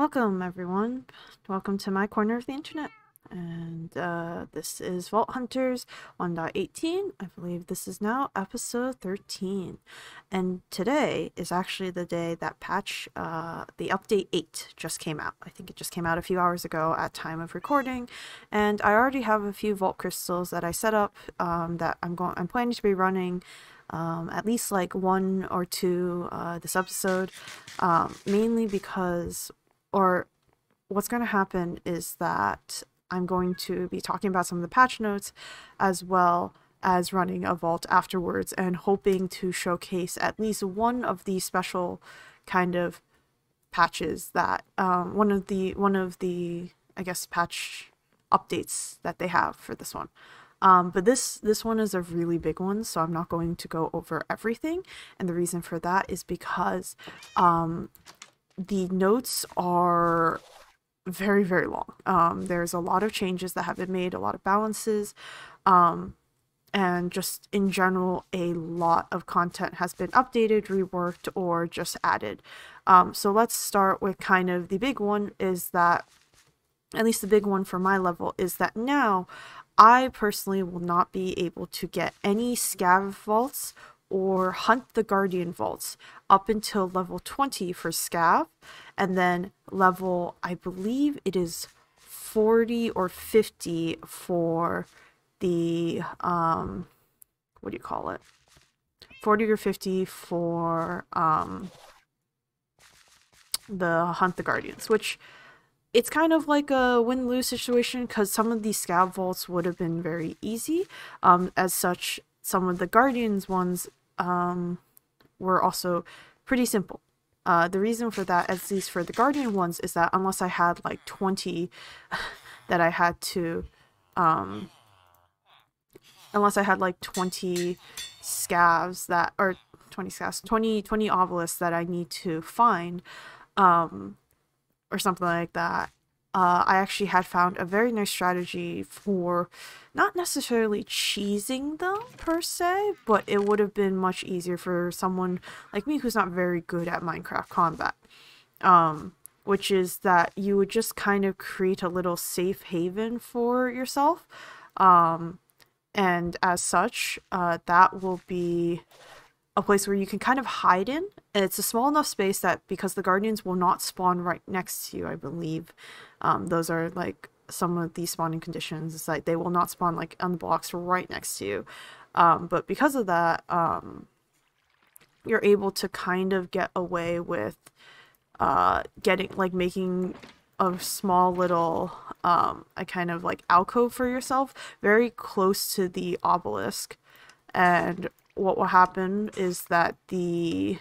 Welcome, everyone. Welcome to my corner of the internet. And this is Vault Hunters 1.18. I believe this is now episode 13. And today is actually the day that the update 8 just came out. I think it just came out a few hours ago at time of recording. And I already have a few Vault crystals that I set up that I'm planning to be running at least like one or two this episode, mainly because what's going to happen is that I'm going to be talking about some of the patch notes as well as running a vault afterwards and hoping to showcase at least one of the special kind of patches that one of the I guess patch updates that they have for this one. But this one is a really big one, so I'm not going to go over everything, and the reason for that is because the notes are very, very long. There's a lot of changes that have been made, a lot of balances, and just in general, a lot of content has been updated, reworked, or just added. So let's start with kind of the big one is that, at least the big one for my level, is that now I personally will not be able to get any scav vaults or hunt the guardian vaults up until level 20 for scav, and then level, I believe it is 40 or 50 for the what do you call it, 40 or 50 for the hunt the guardians, which it's kind of like a win-lose situation because some of these scav vaults would have been very easy. As such, some of the guardians ones were also pretty simple. The reason for that, at least for the guardian ones, is that unless I had like 20 that I had to unless I had like 20 scavs that, or 20 scavs, 20 obelisks that I need to find, or something like that, I actually had found a very nice strategy for not necessarily cheesing them per se, but it would have been much easier for someone like me who's not very good at Minecraft combat. Which is that you would just kind of create a little safe haven for yourself. And as such, that will be a place where you can kind of hide in. And it's a small enough space that because the guardians will not spawn right next to you, I believe. Those are like some of the spawning conditions. It's like they will not spawn like on the blocks right next to you. But because of that, you're able to kind of get away with making a small little a kind of like alcove for yourself very close to the obelisk. And what will happen is that the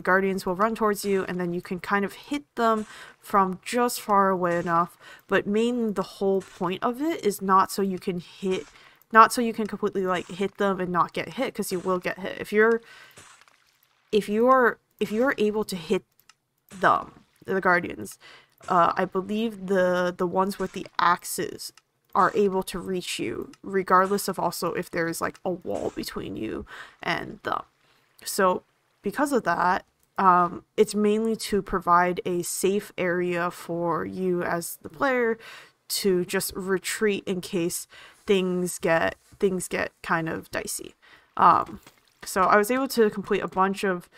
guardians will run towards you, and then you can kind of hit them from just far away enough. But mainly the whole point of it is not so you can completely like hit them and not get hit, because you will get hit if you're able to hit them, the guardians. I believe the ones with the axes are able to reach you regardless of also if there's like a wall between you and them. So because of that, it's mainly to provide a safe area for you as the player to just retreat in case things get kind of dicey. So I was able to complete a bunch of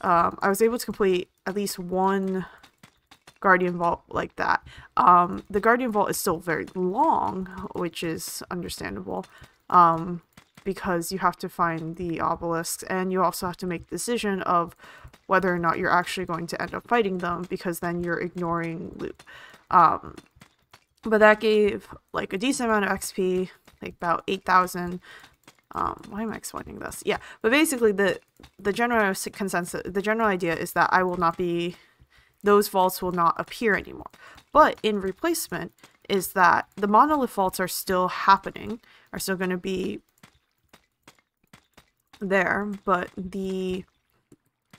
I was able to complete at least one guardian vault like that. The guardian vault is still very long, which is understandable, because you have to find the obelisks, and you also have to make the decision of whether or not you're actually going to end up fighting them, because then you're ignoring loot. But that gave like a decent amount of XP, like about 8,000. Why am I explaining this? Yeah, but basically the general consensus, the general idea is that those vaults will not appear anymore. But in replacement is that the monolith vaults are still happening, are still going to be there, but the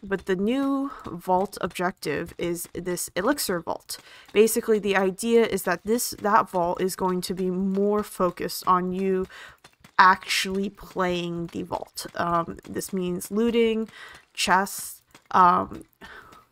new vault objective is this Elixir vault. Basically, the idea is that that vault is going to be more focused on you actually playing the vault. This means looting, chests,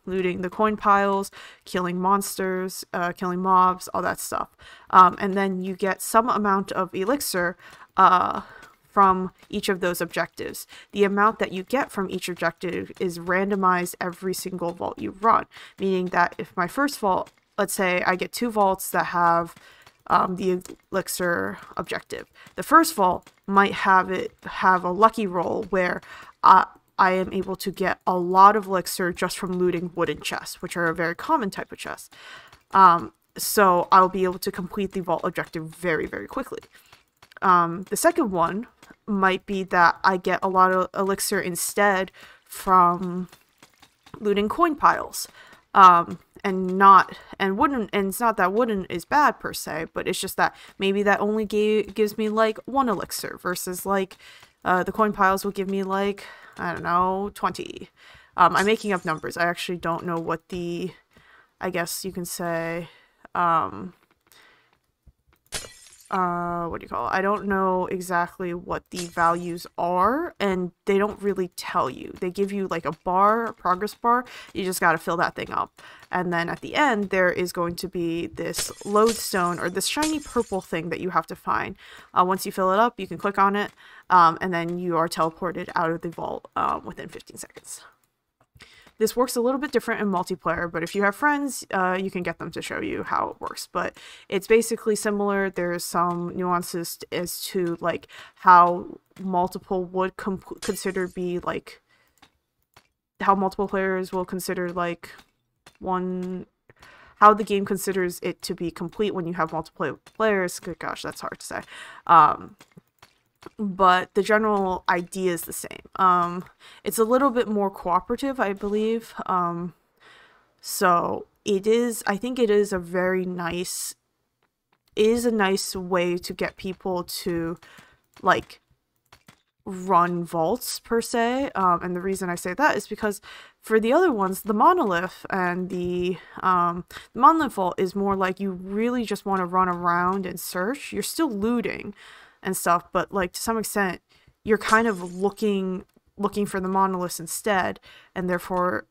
looting the coin piles, killing monsters, killing mobs, all that stuff. And then you get some amount of elixir from each of those objectives. The amount that you get from each objective is randomized every single vault you run, meaning that if my first vault, let's say I get 2 vaults that have the elixir objective. The first vault might have a lucky roll where I am able to get a lot of elixir just from looting wooden chests, which are a very common type of chest. So I'll be able to complete the vault objective very, very quickly. The second one might be that I get a lot of elixir instead from looting coin piles. And it's not that wooden is bad per se, but it's just that maybe that only gives me like 1 elixir versus like the coin piles will give me like, I don't know, 20. I'm making up numbers. I actually don't know what I guess you can say, what do you call it? I don't know exactly what the values are, and they don't really tell you. They give you like a progress bar. You just got to fill that thing up. And then at the end, there is going to be this lodestone or this shiny purple thing that you have to find. Once you fill it up, you can click on it, and then you are teleported out of the vault within 15 seconds. This works a little bit different in multiplayer, but if you have friends, you can get them to show you how it works. But it's basically similar. There's some nuances as to like how multiple would consider be like, how multiple players will consider like how the game considers it to be complete when you have multiple players. Good gosh, that's hard to say. But the general idea is the same. It's a little bit more cooperative, I believe. So I think it is a very nice, a nice way to get people to like run vaults per se. And the reason I say that is because for the other ones, the monolith and the monolith vault is more like you really just want to run around and search. You're still looting and stuff, but like to some extent you're kind of looking for the monoliths instead, and therefore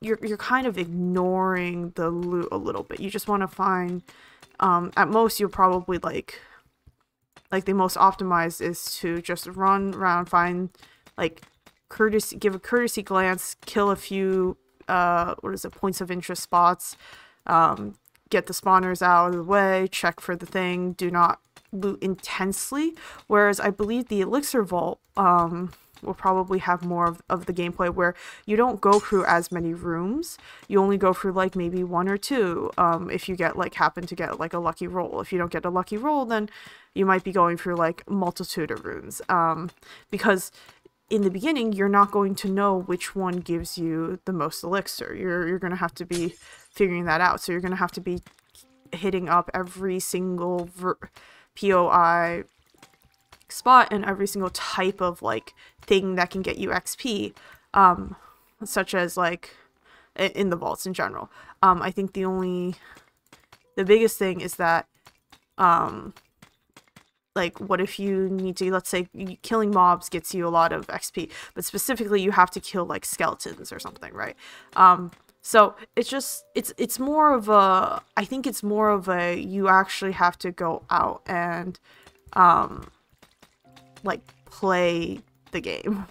you're kind of ignoring the loot a little bit. You just want to find at most you'll probably like the most optimized is to just run around, find like give a courtesy glance, kill a few points of interest spots, get the spawners out of the way, check for the thing, do not loot intensely. Whereas I believe the Elixir Vault will probably have more of the gameplay where you don't go through as many rooms. You only go through like maybe 1 or 2 if you get happen to get like a lucky roll. If you don't get a lucky roll, then you might be going through like multitude of rooms, because in the beginning you're not going to know which one gives you the most elixir. You're going to have to be figuring that out. So you're going to have to be hitting up every single POI spot and every single type of like thing that can get you XP, such as like in the vaults in general. I think the biggest thing is that like what if you need to, let's say killing mobs gets you a lot of XP, but specifically you have to kill like skeletons or something, right? So it's just, it's more of a, I think it's more of a, you actually have to go out and, like, play the game.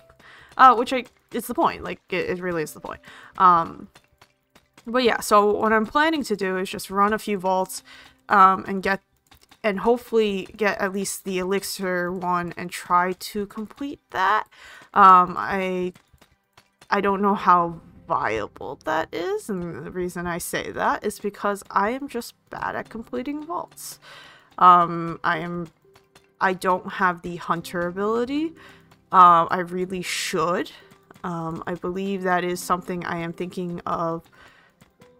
Which it's the point, like, it really is the point. But yeah, so what I'm planning to do is just run a few vaults, and hopefully get at least the Elixir one and try to complete that. I don't know how viable that is, and the reason I say that is because I am just bad at completing vaults. I don't have the hunter ability. I really should. I believe that is something I am thinking of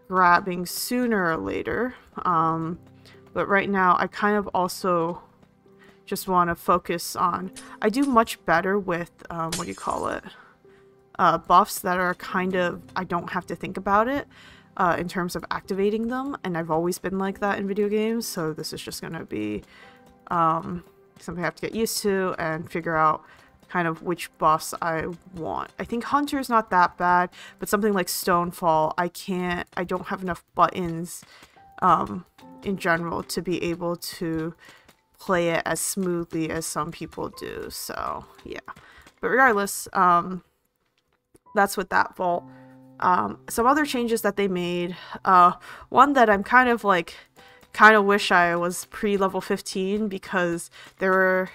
grabbing sooner or later. But right now I kind of also just want to focus on, I do much better with, what do you call it? Buffs that are kind of, I don't have to think about it in terms of activating them, and I've always been like that in video games, so this is just going to be something I have to get used to and figure out kind of which buffs I want. I think Hunter's not that bad, but something like Stonefall, I don't have enough buttons in general to be able to play it as smoothly as some people do. So yeah, but regardless, that's with that vault. Some other changes that they made, one that I'm kind of wish I was pre-level 15, because there were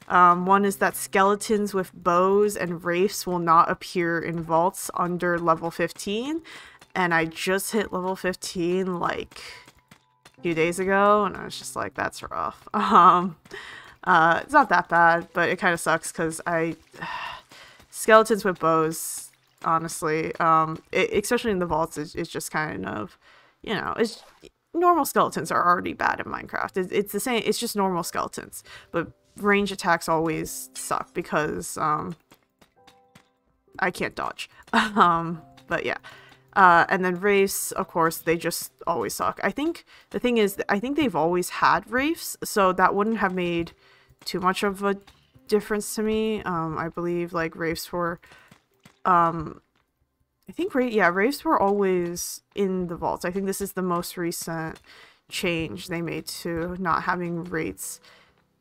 one is that skeletons with bows and wraiths will not appear in vaults under level 15, and I just hit level 15 like a few days ago, and I was just like, that's rough. It's not that bad, but it kind of sucks because skeletons with bows, honestly, especially in the vaults, it's just kind of, you know, it's normal skeletons are already bad in Minecraft. It's the same, it's just normal skeletons, but range attacks always suck because I can't dodge. But yeah. And then wraiths, of course, they just always suck. I think the thing is, I think they've always had wraiths, so that wouldn't have made too much of a difference to me. I believe like wraiths were, I think wraiths were always in the vaults. I think this is the most recent change they made to not having wraiths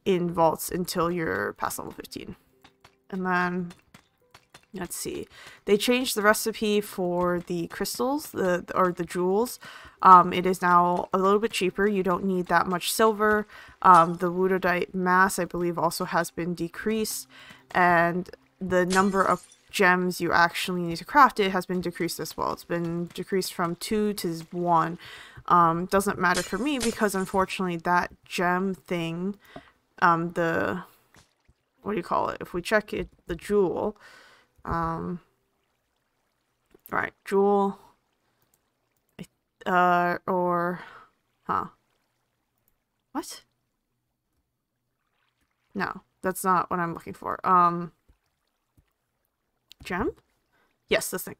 in vaults until you're past level 15. And then let's see, they changed the recipe for the crystals, or the jewels. It is now a little bit cheaper. You don't need that much silver. The woododite mass, I believe, also has been decreased, and the number of gems you actually need to craft it has been decreased as well. It's been decreased from 2 to 1. Doesn't matter for me because unfortunately that gem thing, the, what do you call it? If we check it, the jewel, right, jewel, what? No, that's not what I'm looking for. Gem? Yes, this thing.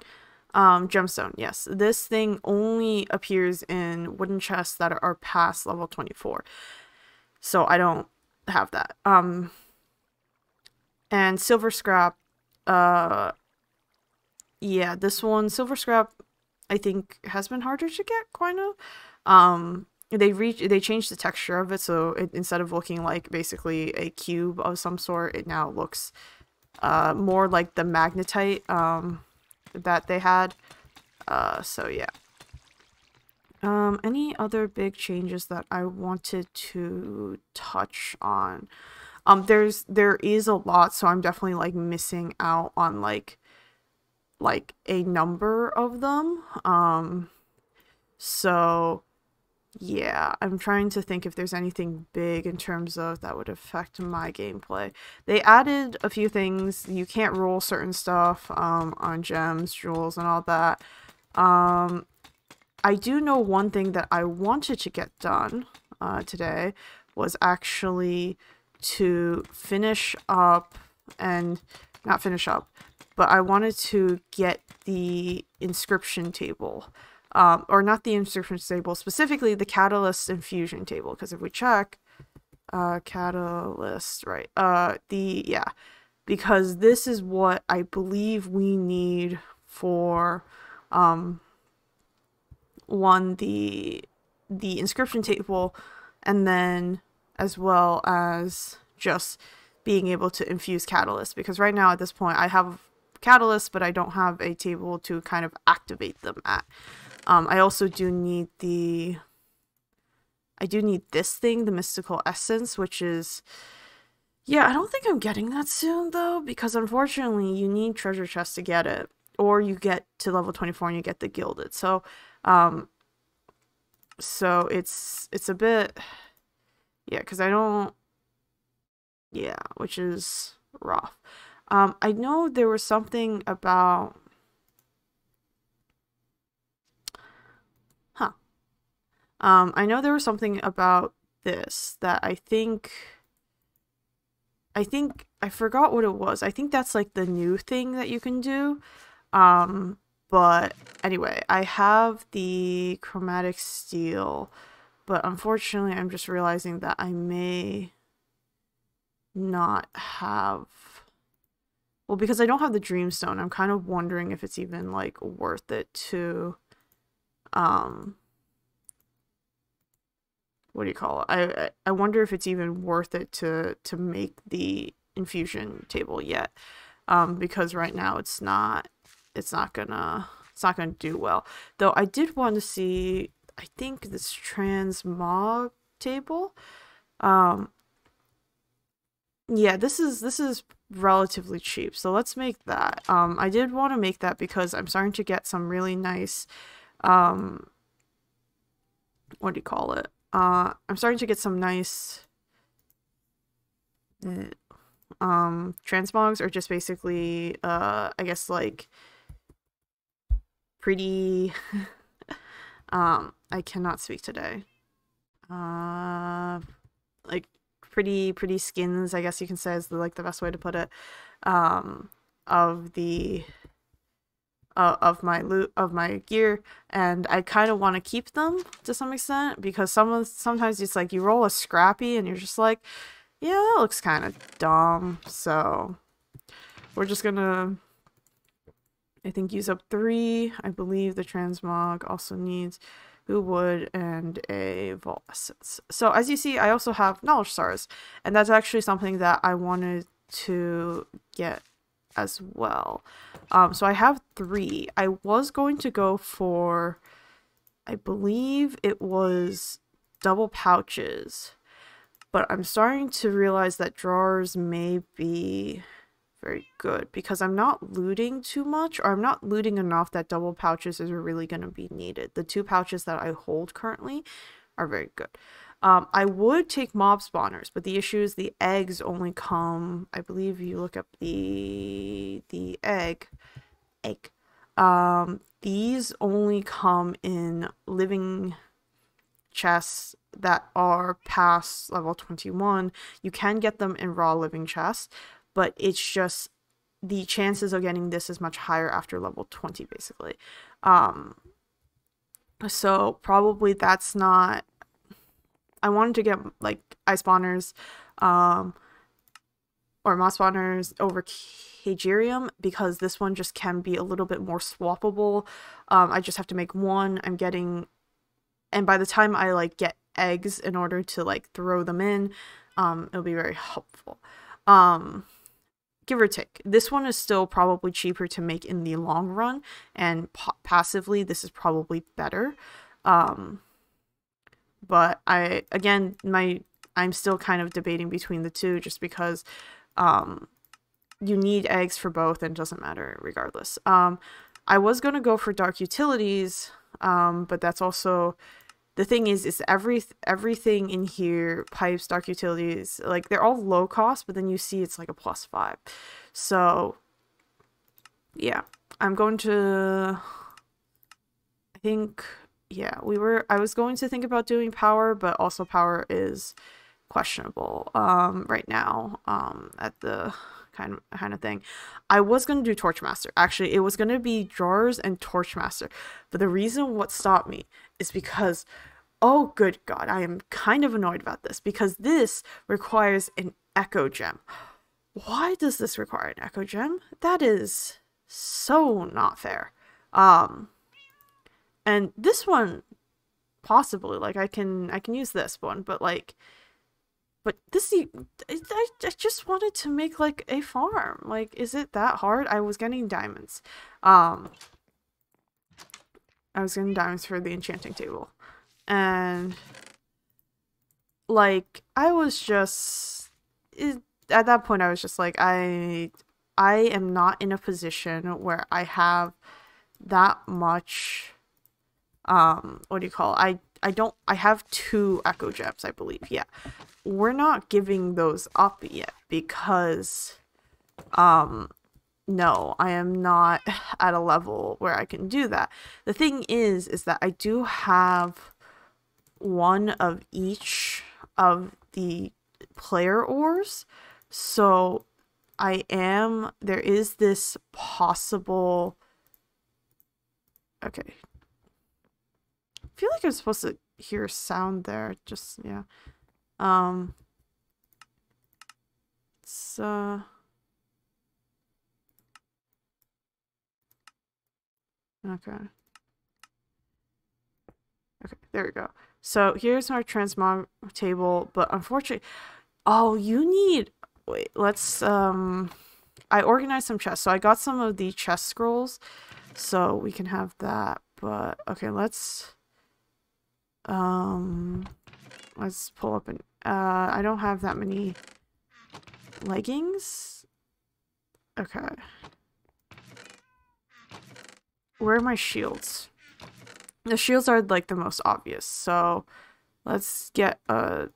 Gemstone, yes. This thing only appears in wooden chests that are past level 24. So I don't have that. And silver scrap, yeah, this one, silver scrap, I think has been harder to get, kind of. They changed the texture of it, so instead of looking like basically a cube of some sort, it now looks more like the magnetite that they had. So yeah. Any other big changes that I wanted to touch on? There is a lot, so I'm definitely like missing out on like a number of them. So yeah, I'm trying to think if there's anything big in terms of that would affect my gameplay. They added a few things. You can't roll certain stuff on gems, jewels, and all that. I do know one thing that I wanted to get done today was actually to finish up, and not finish up, but I wanted to get the inscription table. Or not the inscription table, specifically the catalyst infusion table, because if we check catalyst, right, yeah, because this is what I believe we need for the inscription table, and then as well as just being able to infuse catalyst, because right now at this point I have catalyst, but I don't have a table to kind of activate them at. I also do need this thing, the mystical essence, which is, yeah, I don't think I'm getting that soon though, because unfortunately you need treasure chests to get it, or you get to level 24 and you get the gilded. So it's a bit, yeah, because I don't, yeah, which is rough. I know there was something about, I know there was something about this that I forgot what it was. I think that's like the new thing that you can do. But anyway, I have the chromatic steel, but unfortunately I'm just realizing that I may not have Well, because I don't have the Dreamstone, I'm kind of wondering if it's even, like, worth it to, what do you call it? I wonder if it's even worth it to make the infusion table yet. Because right now it's not gonna do well. Though I did want to see, I think, this transmog table. Yeah, this is relatively cheap, so let's make that. I did want to make that because I'm starting to get some really nice, what do you call it? I'm starting to get some nice, transmogs, or just basically, I guess, like, pretty, I cannot speak today. Like, pretty skins, I guess you can say, is like the best way to put it, of the of my loot, of my gear, and I kind of want to keep them to some extent, because sometimes it's like you roll a scrappy and you're just like, yeah, that looks kind of dumb. So we're just gonna, I think, use up 3. I believe the transmog also needs who would and a vault essence. So as you see, I also have knowledge stars, and that's actually something that I wanted to get as well. So I have 3. I was going to go for, I believe it was double pouches, but I'm starting to realize that drawers may be very good because I'm not looting too much, or I'm not looting enough that double pouches is really going to be needed. The 2 pouches that I hold currently are very good. I would take mob spawners, but the issue is the eggs only come, I believe you look up the egg. These only come in living chests that are past level 21. You can get them in raw living chests, but it's just the chances of getting this is much higher after level 20, basically. So probably that's not, I wanted to get like ice spawners, or moss spawners over Cagerium, because this one just can be a little bit more swappable. I just have to make 1. I'm getting, and by the time I like get eggs in order to like throw them in, it'll be very helpful. Give or take. This one is still probably cheaper to make in the long run, and passively this is probably better. But I'm still kind of debating between the 2, just because you need eggs for both and it doesn't matter regardless. I was going to go for dark utilities, but that's also, the thing is everything in here, pipes, dark utilities, like, they're all low cost, but then you see it's like a +5. So yeah, I'm going to, I think, yeah, I was going to think about doing power, but also power is questionable right now, at the kind of thing. I was going to do Torchmaster. Actually, it was going to be drawers and Torchmaster, but the reason what stopped me is because, oh good god, I am kind of annoyed about this, because this requires an echo gem. Why does this require an echo gem? That is so not fair. And this one, possibly, like, I can use this one, but like, but this, I just wanted to make like a farm. Like, is it that hard? I was getting diamonds. I was getting diamonds for the enchanting table, and like, I was just, at that point I was just like, I am not in a position where I have that much, what do you call it? I have 2 echo gems, I believe. Yeah, we're not giving those up yet, because no, I am not at a level where I can do that. The thing is that I do have 1 of each of the player ores, so there is this possible, okay, I feel like I'm supposed to hear sound there, just, yeah. So Okay. Okay, there we go. So here's our transmog table, but unfortunately, oh, you need, wait, let's, I organized some chests. So I got some of the chest scrolls, so we can have that, but okay, let's pull up an, I don't have that many leggings. Okay. Where are my shields? The shields are like the most obvious, so let's get a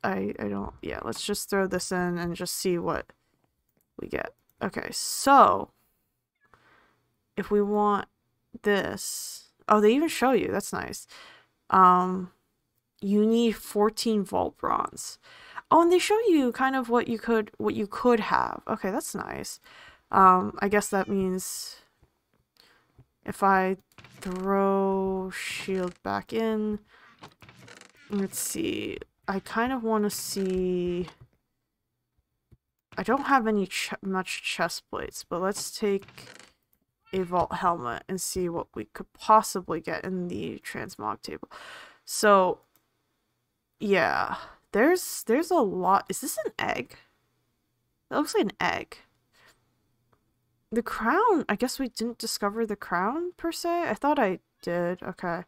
I don't, yeah, let's just throw this in and just see what we get. Okay, so if we want this, oh, they even show you, that's nice. You need 14 vault bronze. Oh, and they show you kind of what you could have. Okay, that's nice. I guess that means if I throw shield back in, let's see. I kind of want to see. I don't have any much chest plates, but let's take a vault helmet and see what we could possibly get in the transmog table. So, yeah, there's a lot. Is this an egg? That looks like an egg. The crown, I guess we didn't discover the crown per se. I thought I did. Okay.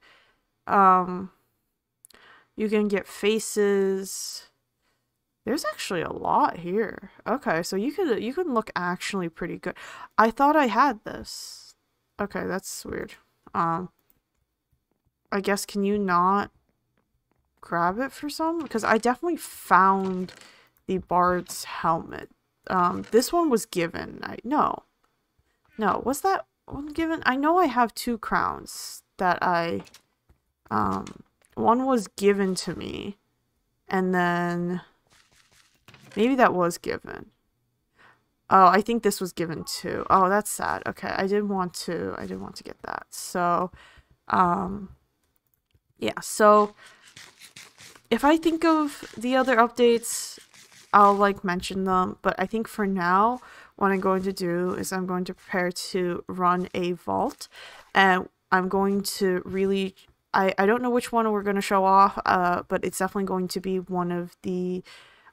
You can get faces. There's actually a lot here. Okay, so you can look actually pretty good. I thought I had this. Okay, that's weird. I guess can you not grab it for some? Because I definitely found the bard's helmet. This one was given. No, was that one given? I know I have two crowns that one was given to me, and then maybe that was given. Oh, I think this was given too. Oh, that's sad. Okay, I did want to get that. So, yeah. So, if I think of the other updates, I'll like mention them. But I think for now, what I'm going to do is I'm going to prepare to run a vault, and I'm going to really. I don't know which one we're going to show off, but it's definitely going to be one of the.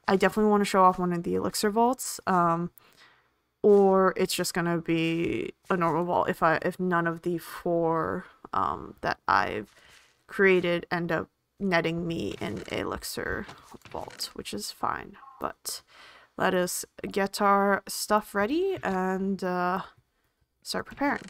I definitely want to show off one of the Elixir vaults. Or it's just gonna be a normal vault if none of the four that I've created end up netting me an Elixir vault, which is fine. But let us get our stuff ready and start preparing.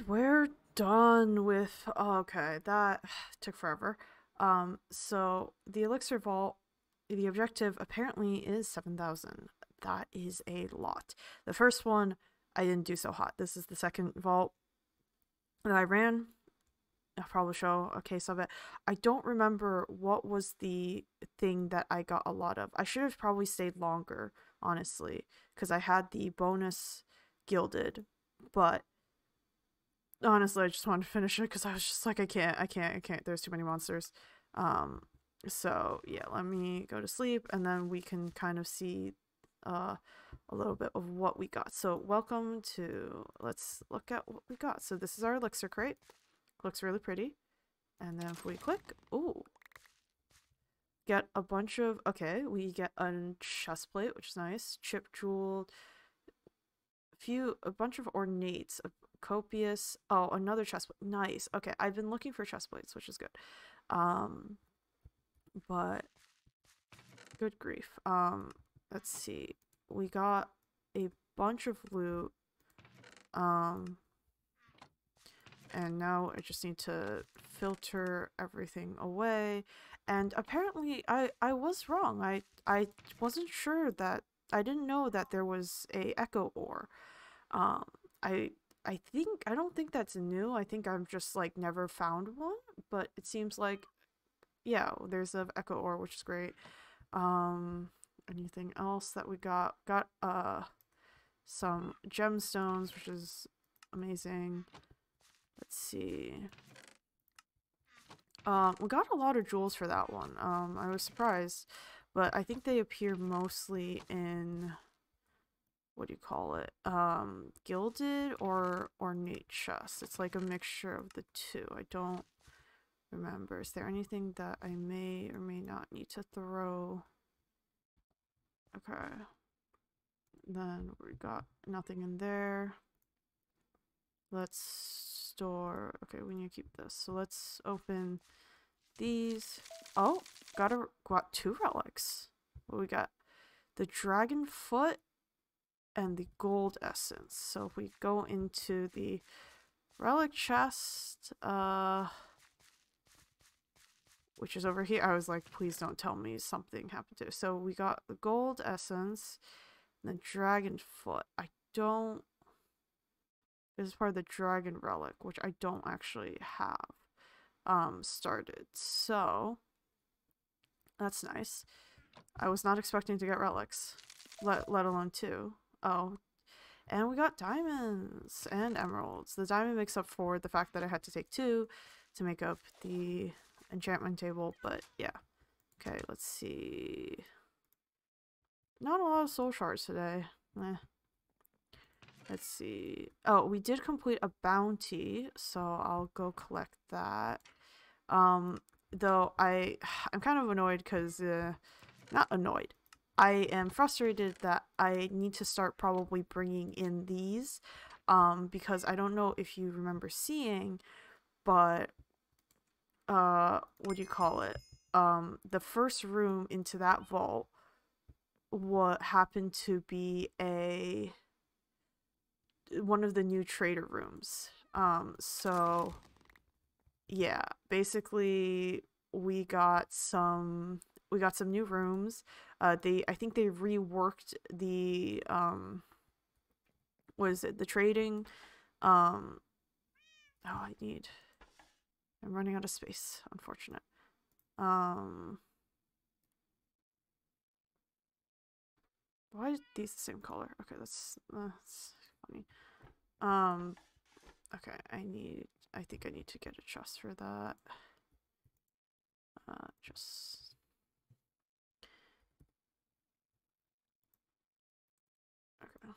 And we're done with. Okay, that took forever. So the Elixir Vault, the objective apparently is 7,000. That is a lot. The first one, I didn't do so hot. This is the second vault that I ran. I'll probably show a case of it. I don't remember what was the thing that I got a lot of. I should have probably stayed longer, honestly, because I had the bonus gilded, but honestly, I just wanted to finish it because I was just like, I can't. There's too many monsters. So yeah, let me go to sleep, and then we can kind of see a little bit of what we got. So welcome to, let's look at what we got. So this is our elixir crate. Looks really pretty. And then if we click, ooh, get a bunch of, okay, we get a chest plate, which is nice. Chip jeweled, a bunch of ornates, a copious, oh, another chest plate, nice. Okay, I've been looking for chest plates, which is good. But good grief. Let's see. We got a bunch of loot. And now I just need to filter everything away. And apparently I was wrong. I wasn't sure that, I didn't know that there was a echo ore. I don't think that's new. I think I've just like never found one, but it seems like, yeah, there's an echo ore, which is great. Anything else that we got? Got some gemstones, which is amazing. Let's see. We got a lot of jewels for that one. I was surprised, but I think they appear mostly in, what do you call it? Gilded or ornate chests. It's like a mixture of the two. I don't remember. Is there anything that I may or may not need to throw? Okay. Then we got nothing in there. Let's store. Okay, we need to keep this. So let's open these. Oh, got two relics. What we got? The dragon foot and the gold essence. So if we go into the relic chest, which is over here, I was like, please don't tell me something happened to it. So we got the gold essence and the dragon foot. This is part of the dragon relic, which I don't actually have started. So that's nice. I was not expecting to get relics, let alone two. Oh, and we got diamonds and emeralds. The diamond makes up for the fact that I had to take two to make up the enchantment table, but yeah. Okay, let's see. Not a lot of soul shards today. Let's see. Oh, we did complete a bounty, so I'll go collect that. Though I'm kind of annoyed because, not annoyed. I am frustrated that I need to start probably bringing in these, because I don't know if you remember seeing, but, what do you call it? The first room into that vault, what happened to be one of the new trader rooms. So yeah, basically we got some new rooms. I think they reworked the what is it, the trading. I'm running out of space, unfortunate. Why are these the same color? Okay, that's funny. Okay, I think I need to get a chest for that. Just okay.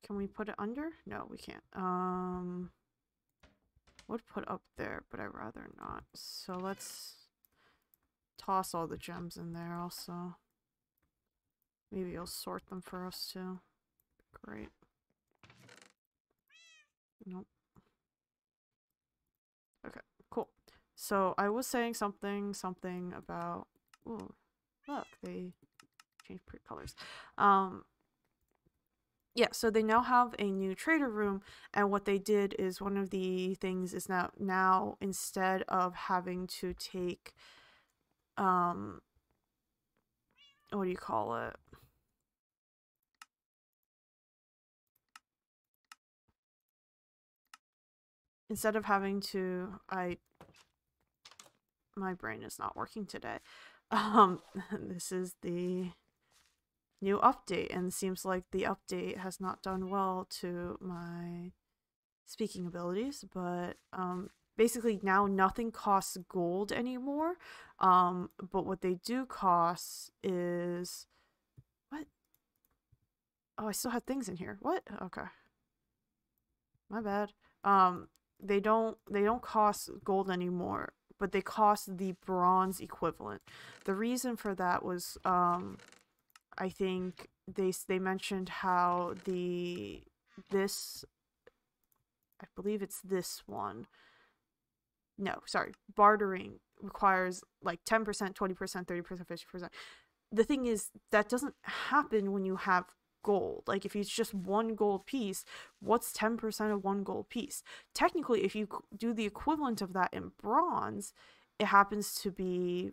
Can we put it under? No, we can't. Would put up there, but I'd rather not. So let's toss all the gems in there also. Maybe you'll sort them for us too. Great. Nope. Okay, cool. So I was saying something about, ooh, look, they changed colors. Yeah, so they now have a new trader room, and what they did is one of the things is now instead of having to take what do you call it? Instead of having to my brain is not working today. This is the new update, and it seems like the update has not done well to my speaking abilities, but basically now nothing costs gold anymore. But what they do cost is what? Oh, I still had things in here. What? Okay. My bad. They don't cost gold anymore, but they cost the bronze equivalent. The reason for that was I think they mentioned how this I believe it's this one. No, sorry. Bartering requires like 10%, 20%, 30%, 50%. The thing is, that doesn't happen when you have gold. Like, if it's just one gold piece, what's 10% of one gold piece? Technically, if you do the equivalent of that in bronze, it happens to be,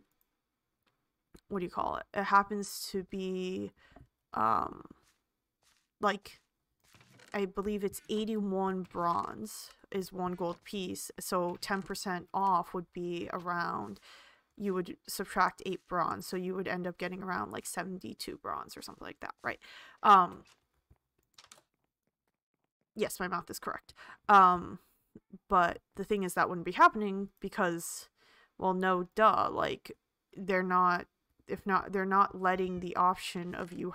what do you call it? It happens to be, like, I believe it's 81 bronze is one gold piece. So 10% off would be around, you would subtract 8 bronze. So you would end up getting around like 72 bronze or something like that, right? Yes, my math is correct. But the thing is that wouldn't be happening because, well, no, duh. Like, they're not letting the option of you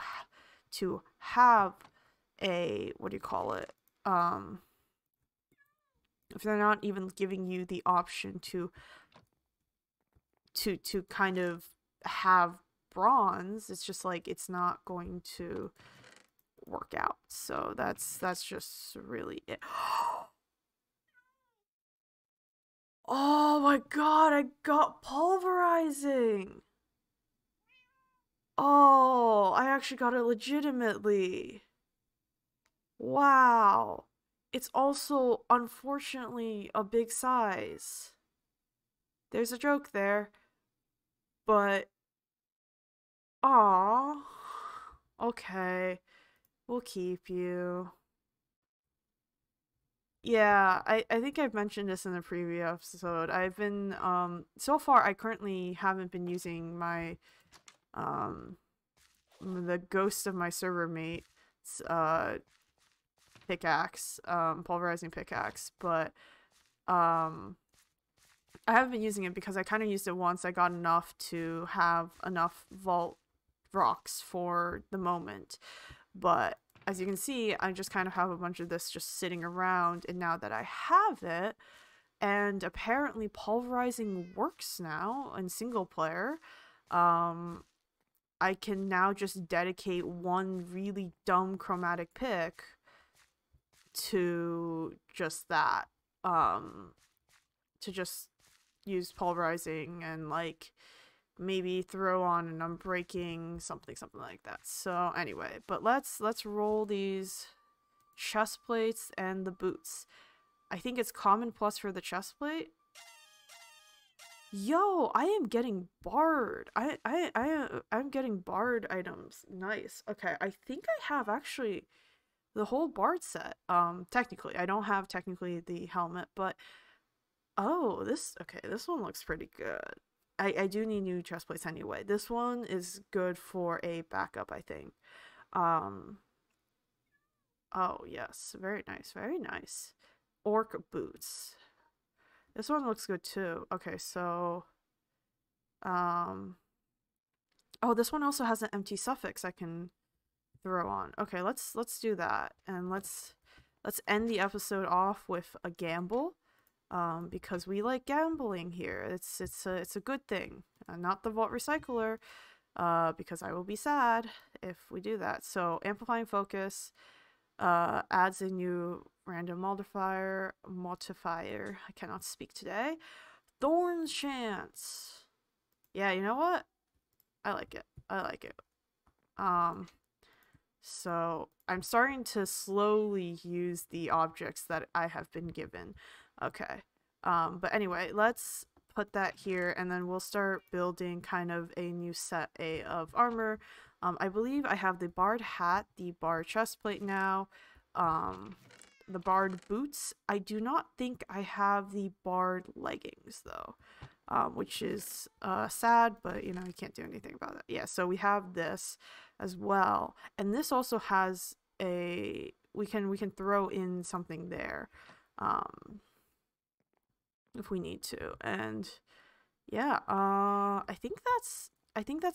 to have a, what do you call it? If they're not even giving you the option to kind of have bronze, it's just like it's not going to work out. So that's just really it. Oh my god, I got pulverizing. Oh, I actually got it legitimately. Wow. It's also, unfortunately, a big size. There's a joke there. But, aw. Okay. We'll keep you. Yeah, I think I've mentioned this in the previous episode. I've been, so far I currently haven't been using my, the ghost of my server mate's, pickaxe, pulverizing pickaxe, but, I haven't been using it because I kind of used it once. I got enough to have enough vault rocks for the moment. But as you can see, I just kind of have a bunch of this just sitting around. And now that I have it, and apparently pulverizing works now in single player, I can now just dedicate one really dumb chromatic pick to just that. To just use pulverizing and like maybe throw on an unbreaking something like that. So anyway, but let's roll these chest plates and the boots. I think it's common plus for the chest plate. Yo, I am getting barred. I'm getting barred items. Nice. Okay, I think I have actually the whole bard set. Technically, I don't have technically the helmet, but oh, this one looks pretty good. I do need new chest plates anyway. This one is good for a backup, I think. Oh yes, very nice, very nice. Orc boots. This one looks good too. Okay, so oh, this one also has an empty suffix I can throw on. Okay, let's do that, and let's end the episode off with a gamble. Because we like gambling here. It's a good thing. Not the vault recycler, because I will be sad if we do that. So amplifying focus adds a new random modifier. I cannot speak today. Thorns chance. Yeah, you know what? I like it. So I'm starting to slowly use the objects that I have been given. Okay. But anyway, let's put that here, and then we'll start building kind of a new set of armor. I believe I have the barred hat, the barred chest plate now, the barred boots. I do not think I have the barred leggings though, which is sad, but you know, you can't do anything about it. Yeah, so we have this as well, and this also has a we can throw in something there, if we need to. And yeah, I think that's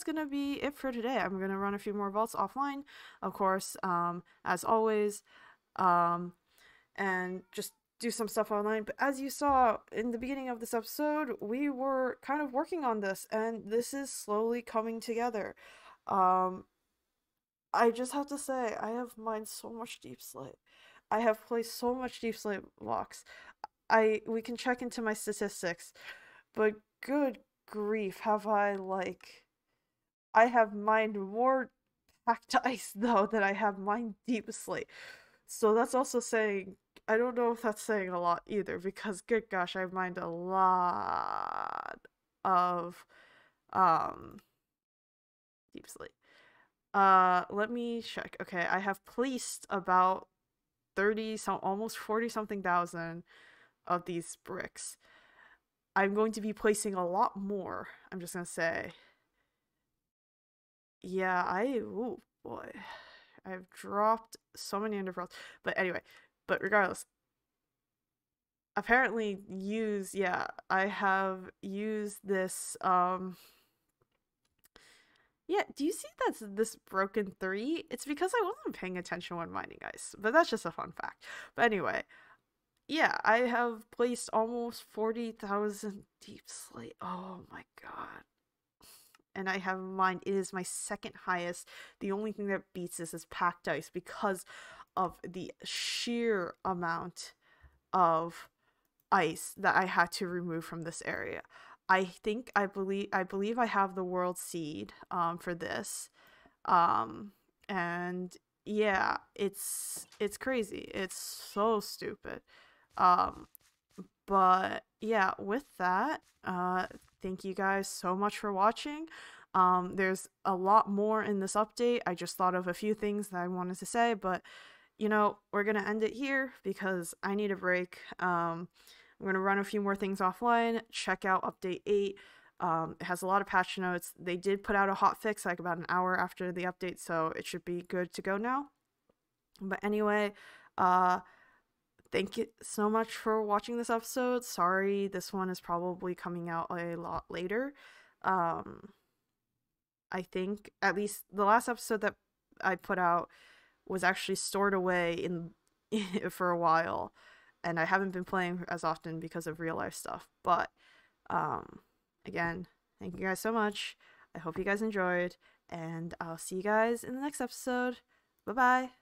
gonna be it for today. I'm gonna run a few more vaults offline, of course, as always, and just do some stuff online. But as you saw in the beginning of this episode, we were kind of working on this, and this is slowly coming together. I just have to say, I have mined so much deep slate. I have placed so much deep slate blocks. We can check into my statistics, but good grief, I have mined more packed ice though than I have mined deep slate. So that's also saying, I don't know if that's saying a lot either, because good gosh, I've mined a lot of deep slate. Let me check. Okay, I have placed about 30 some almost 40 something thousand of these bricks. I'm going to be placing a lot more. I'm just gonna say. Yeah, oh boy. I've dropped so many underpearls. But anyway, but regardless, apparently I have used this, yeah, do you see that's this broken 3? It's because I wasn't paying attention when mining ice, but that's just a fun fact. But anyway, yeah, I have placed almost 40,000 deep slate. Oh my god. And I have mined, it is my second highest. The only thing that beats this is packed ice because of the sheer amount of ice that I had to remove from this area. I believe I have the world seed for this. And yeah, it's crazy. It's so stupid. Um but yeah, with that, thank you guys so much for watching. There's a lot more in this update. I just thought of a few things that I wanted to say, but you know, we're gonna end it here because I need a break. I'm gonna run a few more things offline. Check out update 8. It has a lot of patch notes. They did put out a hotfix like about an hour after the update, so it should be good to go now. But anyway, thank you so much for watching this episode. Sorry, this one is probably coming out a lot later. I think at least the last episode that I put out was actually stored away in for a while, and I haven't been playing as often because of real life stuff. But again, thank you guys so much. I hope you guys enjoyed, and I'll see you guys in the next episode. Bye bye.